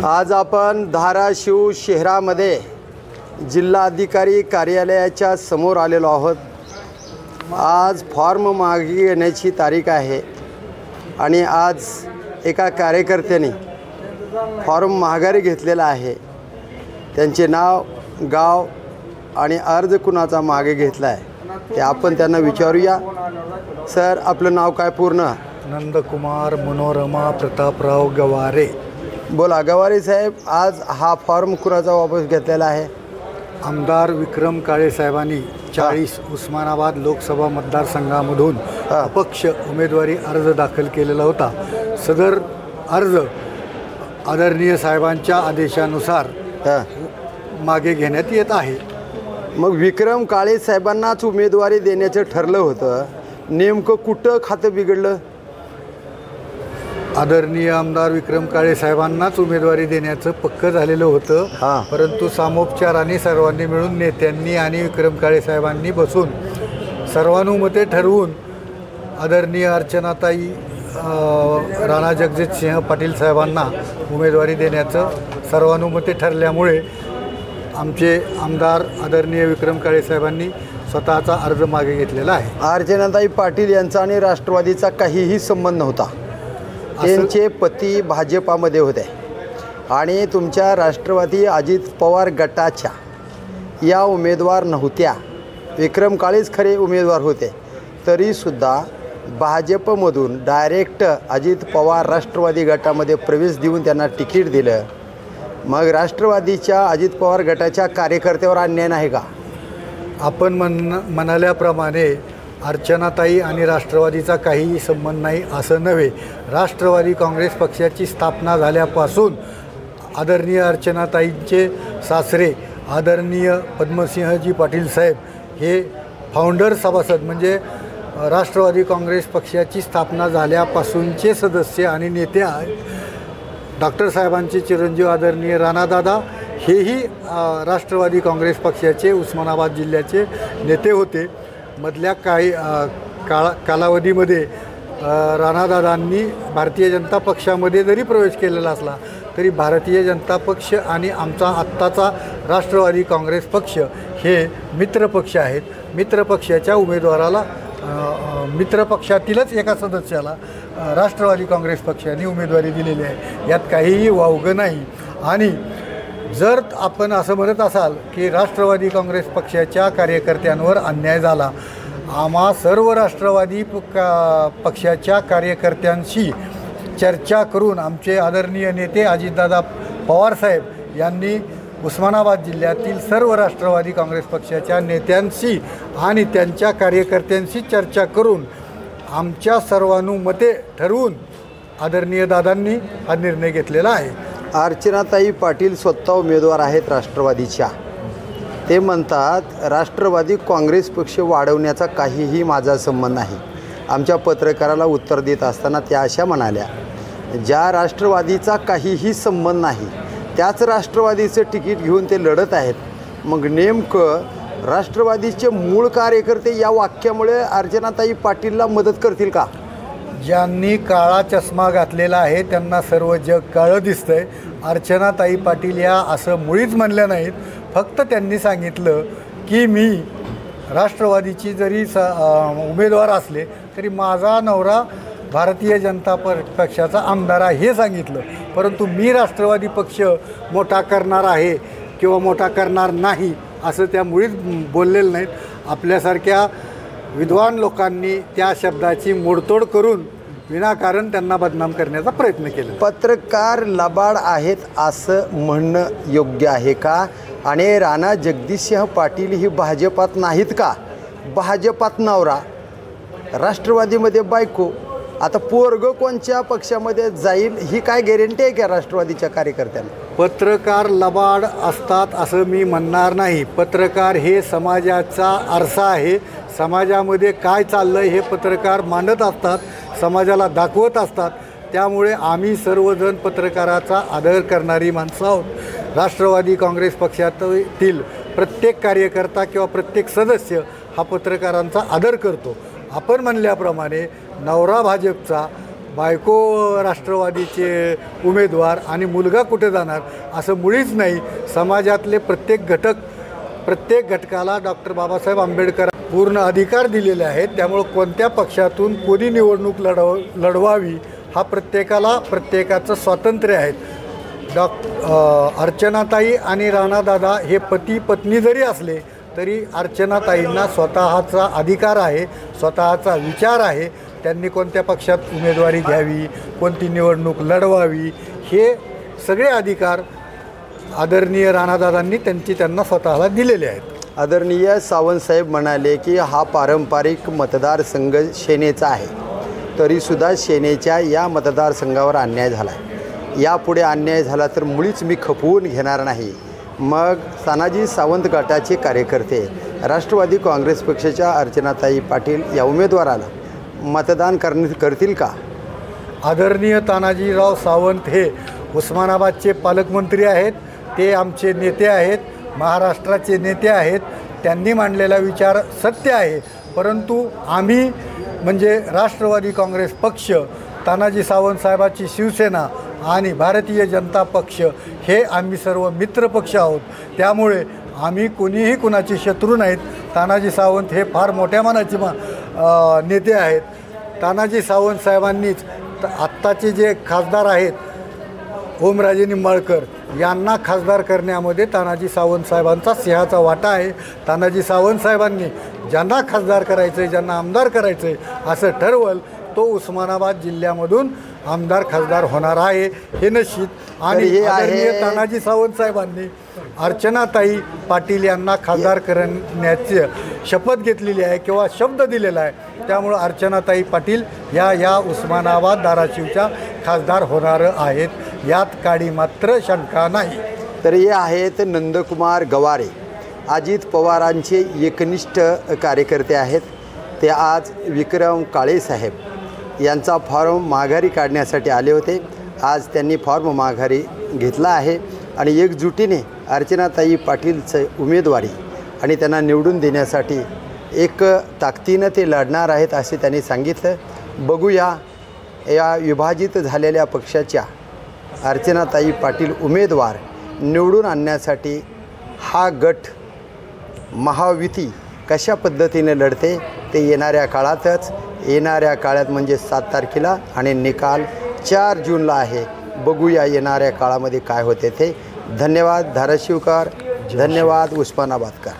आज आपण धाराशिव शहरामध्ये जिल्हाधिकारी कार्यालयाच्या समोर आलेलो आहोत। आज फॉर्म मागे घेण्याची तारीख आहे आणि आज एका कार्यकर्त्याने फॉर्म माघारी घेतलेला आहे। त्यांचे नाव, गाव आणि अर्ज कुणाचा मागे घेतला आहे ते आपण त्यांना विचारूया। सर, आपलं नाव काय पूर्ण? नंदकुमार मनोरमा प्रतापराव गवारे। बोला गवारे साहेब, आज हा फॉर्म कुणाचा वापस घेतलेला आहे? आमदार विक्रम काळे साहेबांनी 40 उस्मानाबाद लोकसभा मतदारसंघामधून अपक्ष उमेदवारी अर्ज दाखल केलेला होता। सदर अर्ज आदरणीय साहेबांच्या आदेशानुसार मागे घेण्यात येत आहे। मग विक्रम काळे साहेबांनाच उमेदवारी देण्याचं ठरलं होतं, नेमकं कुठं खातं बिघडलं? आदरणीय आमदार विक्रम काळे साहेबांनाच उमेदवारी देण्याचं पक्क झालेलं होतं, परंतु सामोपचाराने सर्वांनी मिळून, नेत्यांनी आणि विक्रम काळे साहेबांनी बसून सर्वानुमते ठरवून आदरणीय अर्चनाताई राणा जगजितसिंह पाटील साहेबांना उमेदवारी देण्याचं सर्वानुमते ठरल्यामुळे आमचे आमदार आदरणीय विक्रम काळे साहेबांनी स्वतःचा अर्ज मागे घेतलेला आहे। अर्चनाताई पाटील यांचा आणि राष्ट्रवादीचा काहीही संबंध नव्हता। त्यांचे पती भाजपामध्ये होते आणि तुमच्या राष्ट्रवादी अजित पवार गटाच्या या उमेदवार नव्हत्या। विक्रम काळेच खरे उमेदवार होते, तरीसुद्धा भाजपमधून डायरेक्ट अजित पवार राष्ट्रवादी गटामध्ये प्रवेश देऊन त्यांना तिकीट दिलं। मग राष्ट्रवादीच्या अजित पवार गटाच्या कार्यकर्त्यावर अन्याय नाही का? आपण म्हणाल्याप्रमाणे अर्चनाताई आणि राष्ट्रवादीचा काहीही संबंध नाही असं नव्हे। राष्ट्रवादी काँग्रेस पक्षाची स्थापना झाल्यापासून आदरणीय अर्चनाताईंचे सासरे आदरणीय पद्मसिंहजी पाटील साहेब हे फाउंडर सभासद, म्हणजे राष्ट्रवादी काँग्रेस पक्षाची स्थापना झाल्यापासूनचे सदस्य आणि नेते आहेत। डॉक्टर साहेबांचे चिरंजीव आदरणीय राणादादा हेही राष्ट्रवादी काँग्रेस पक्षाचे उस्मानाबाद जिल्ह्याचे नेते होते। मधल्या काही कालावधीमध्ये राणादादांनी भारतीय जनता पक्षामध्ये जरी प्रवेश केलेला असला तरी भारतीय जनता पक्ष आणि आमचा आत्ताचा राष्ट्रवादी काँग्रेस पक्ष हे मित्रपक्ष आहेत। मित्रपक्षाच्या उमेदवाराला, मित्रपक्षातीलच एका सदस्याला राष्ट्रवादी काँग्रेस पक्षाने उमेदवारी दिलेली आहे, यात काहीही वावगं नाही। आणि जर आपण असं म्हणत असाल की राष्ट्रवादी काँग्रेस पक्षाच्या कार्यकर्त्यांवर अन्याय झाला, आम्हा सर्व राष्ट्रवादी पक्षाच्या कार्यकर्त्यांशी चर्चा करून आमचे आदरणीय नेते अजितदादा पवारसाहेब यांनी उस्मानाबाद जिल्ह्यातील सर्व राष्ट्रवादी काँग्रेस पक्षाच्या नेत्यांशी आणि त्यांच्या कार्यकर्त्यांशी चर्चा करून आमच्या सर्वानुमते ठरवून आदरणीय दादांनी हा निर्णय घेतलेला आहे। अर्चनाताई पाटील स्वतः उमेदवार आहेत राष्ट्रवादीच्या। ते म्हणतात राष्ट्रवादी काँग्रेस पक्ष वाढवण्याचा काहीही माझा संबंध नाही। आमच्या पत्रकाराला उत्तर देत असताना त्या अशा म्हणाल्या, ज्या राष्ट्रवादीचा काहीही संबंध नाही त्याच राष्ट्रवादीचं तिकीट घेऊन ते लढत आहेत। मग नेमकं राष्ट्रवादीचे मूळ कार्यकर्ते या वाक्यामुळे अर्चनाताई पाटीलला मदत करतील का? ज्यांनी काळा चष्मा घातलेला आहे त्यांना सर्व जग काळं दिसतंय। अर्चनाताई पाटील या असं मुळीच म्हणल्या नाहीत, फक्त त्यांनी सांगितलं की मी राष्ट्रवादीची जरी उमेदवार असले तरी माझा नवरा भारतीय जनता पक्षाचा आमदार आहे हे सांगितलं, परंतु मी राष्ट्रवादी पक्ष मोठा करणार आहे किंवा मोठा करणार नाही असं त्या मुळीच बोललेलं नाहीत। आपल्यासारख्या विद्वान लोकांनी त्या शब्दाची मोडतोड करून विनाकारण त्यांना बदनाम करण्याचा प्रयत्न केला। पत्रकार लबाड आहेत असं म्हणणं योग्य आहे का? आणि राणा जगजितसिंह पाटील ही भाजपात नाहीत का? भाजपात नवरा, राष्ट्रवादीमध्ये बायको, आता पोरग कोणत्या पक्षामध्ये जाईल ही काय गॅरंटी आहे का राष्ट्रवादीच्या कार्यकर्त्यांना? पत्रकार लबाड असतात असं मी म्हणणार नाही। पत्रकार हे समाजाचा आरसा आहे। समाजामध्ये काय चाललं हे पत्रकार मांडत असतात, समाजाला दाखवत असतात। त्यामुळे आम्ही सर्वजण पत्रकाराचा आदर करणारी माणसं आहोत। राष्ट्रवादी काँग्रेस पक्षातील प्रत्येक कार्यकर्ता किंवा प्रत्येक सदस्य हा पत्रकारांचा आदर करतो। आपण म्हणल्याप्रमाणे नवरा भाजपचा, बायको राष्ट्रवादीचे उमेदवार आणि मुलगा कुठे जाणार असं मुळीच नाही. समाजातले प्रत्येक घटकाला डॉक्टर बाबासाहेब आंबेडकर पूर्ण अधिकार दिलेले आहेत. त्यामुळं कोणत्या पक्षातून कोणी निवडणूक लढवावी हा प्रत्येकाचं स्वातंत्र्य आहे. अर्चनाताई आणि राणादादा हे पती पत्नी जरी असले तरी अर्चनाताईंना स्वतःचा अधिकार आहे, स्वतःचा विचार आहे. त्यांनी कोणत्या पक्षात उमेदवारी घ्यावी, कोणती निवडणूक लढवावी हे सगळे अधिकार आदरणीय राणादादांनी त्यांना स्वतःला दिलेले आहेत. आदरणीय सावंतसाहेब म्हणाले की हा पारंपरिक मतदारसंघ सेनेचा आहे, तरीसुद्धा सेनेच्या या मतदारसंघावर अन्याय झाला आहे. यापुढे अन्याय झाला तर मुळीच मी खपवून घेणार नाही. मग तानाजी सावंत गटाचे कार्यकर्ते राष्ट्रवादी काँग्रेस पक्षाच्या अर्चनाताई पाटील या उमेदवाराला मतदान करतील का? आदरणीय तानाजीराव सावंत हे उस्मानाबादचे पालकमंत्री आहेत. ते आमचे नेते आहेत, महाराष्ट्राचे नेते आहेत. त्यांनी मांडलेला विचार सत्य आहे. परंतु आम्ही म्हणजे राष्ट्रवादी काँग्रेस पक्ष, तानाजी सावंत साहेबांची शिवसेना आणि भारतीय जनता पक्ष हे आम्ही सर्व मित्रपक्ष आहोत. त्यामुळे आम्ही कोणीही कुणाचे शत्रू नाहीत. तानाजी सावंत हे फार मोठ्या मनाचे नेते आहेत. तानाजी सावंत साहेबांनीच आत्ताचे जे खासदार आहेत ओमराजे निंबाळकर यांना खासदार करण्यामध्ये तानाजी सावंत साहेबांचा सिंहाचा वाटा आहे. तानाजी सावंत साहेबांनी ज्यांना खासदार करायचं आहे, ज्यांना आमदार करायचं आहे असं ठरवलं तो उस्मानाबाद जिल्ह्यामधून आमदार खासदार होणार आहे हे निश्चित. आणि आदरणीय तानाजी सावंत साहेबांनी अर्चनाताई पाटील यांना खासदार करण्याची शपथ घेतलेली आहे किंवा शब्द दिलेला आहे. त्यामुळं अर्चनाताई पाटील या उस्मानाबाद धाराशिवच्या खासदार होणार आहेत, यात काडी मात्र शंका नाही. तर हे आहेत नंदकुमार गवारे, अजित पवारांचे एकनिष्ठ कार्यकर्ते आहेत. ते आज विक्रम काळेसाहेब यांचा फॉर्म माघारी काढण्यासाठी आले होते. आज त्यांनी फॉर्म माघारी घेतला आहे आणि एकजुटीने अर्चनाताई पाटीलचं उमेदवारी आणि त्यांना निवडून देण्यासाठी एक ताकदीनं ते लढणार आहेत असे त्यांनी सांगितलं. बघूया या विभाजित झालेल्या पक्षाच्या अर्चनाताई पाटील उमेदवार निवडून आणण्यासाठी हा गट महायुती कशा पद्धतीने लढते ते येणाऱ्या काळात म्हणजे 7 तारखेला आणि निकाल 4 जूनला आहे. बघूया येणाऱ्या काळामध्ये काय होते ते. धन्यवाद धाराशिवकर, धन्यवाद उस्मानाबादकर.